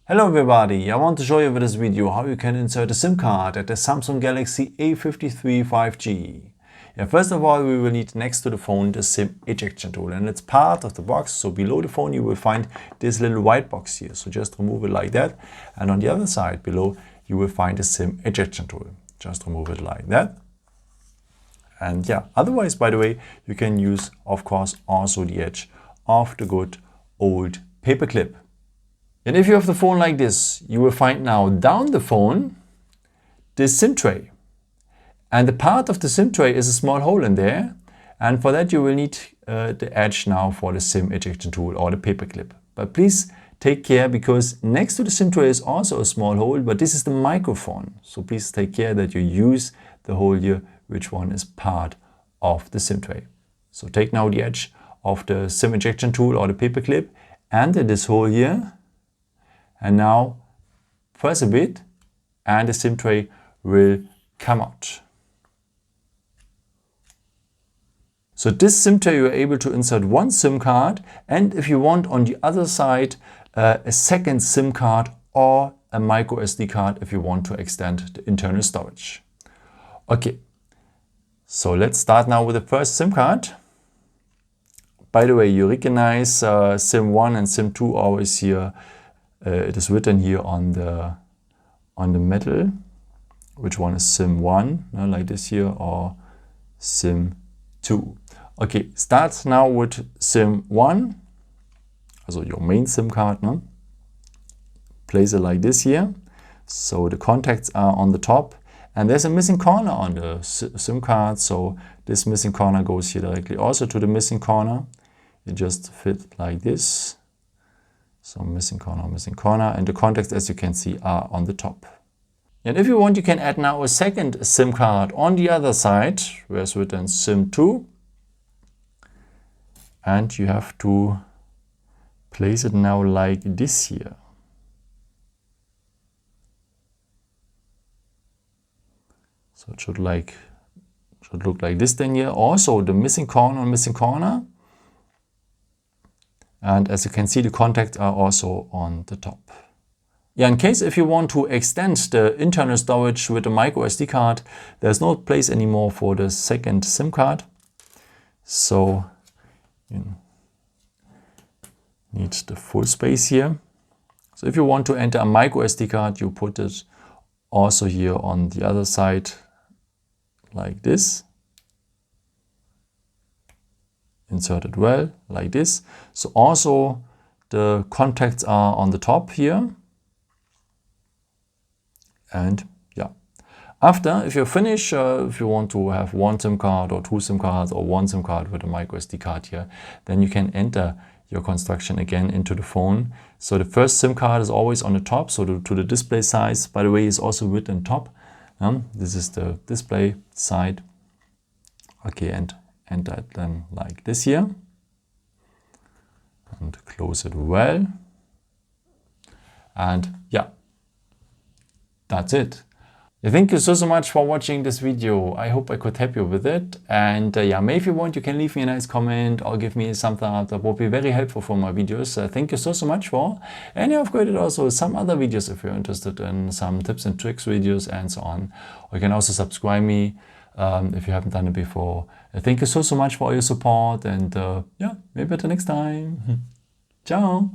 Hello everybody, I want to show you with this video how you can insert a SIM card at the Samsung Galaxy A53 5G. First of all, we will need next to the phone the SIM ejection tool, and it's part of the box. So below the phone you will find this little white box here. So just remove it like that, and on the other side below you will find the SIM ejection tool. Just remove it like that. And yeah, otherwise, by the way, you can use, of course, also the edge of the good old paper clip. And if you have the phone like this, you will find now down the phone this SIM tray. And the part of the SIM tray is a small hole in there. And for that you will need the edge now for the SIM ejection tool or the paper clip. But please take care, because next to the SIM tray is also a small hole, but this is the microphone. So please take care that you use the hole here, which one is part of the SIM tray. So take now the edge of the SIM ejection tool or the paper clip, enter this hole here, and now press a bit and the SIM tray will come out. So this SIM tray you are able to insert one SIM card, and if you want on the other side a second SIM card or a micro SD card if you want to extend the internal storage. Okay, so let's start now with the first SIM card. By the way, you recognize SIM 1 and SIM 2 always here. It is written here on the metal which one is SIM 1, like this here, or SIM 2. Okay, start now with SIM 1, also your main SIM card. No? Place it like this here. So the contacts are on the top, and there's a missing corner on the SIM card. So this missing corner goes here directly also to the missing corner. It just fits like this. So missing corner, and the contacts, as you can see, are on the top. And if you want, you can add now a second SIM card on the other side, where it's written SIM 2. And you have to place it now like this here. So it should look like this then here. Also the missing corner. And as you can see, the contacts are also on the top. Yeah, in case if you want to extend the internal storage with a micro SD card, there's no place anymore for the second SIM card. So you need the full space here. So if you want to enter a micro SD card, you put it also here on the other side like this. Insert it well, like this. So also the contacts are on the top here. And yeah, after, if you finish, if you want to have one SIM card or two SIM cards or one SIM card with a micro SD card here, then you can enter your construction again into the phone. So the first SIM card is always on the top, so to the display size, by the way, is also written top. This is the display side. Okay, and enter it then like this here. And close it well. And yeah, that's it. Thank you so much for watching this video. I hope I could help you with it. And yeah, maybe if you want, you can leave me a nice comment or give me some thumbs up. That would be very helpful for my videos. Thank you so much for. And I've created also some other videos if you're interested in some tips and tricks videos and so on. Or you can also subscribe me if you haven't done it before. Thank you so much for all your support, and yeah, maybe until next time. Ciao.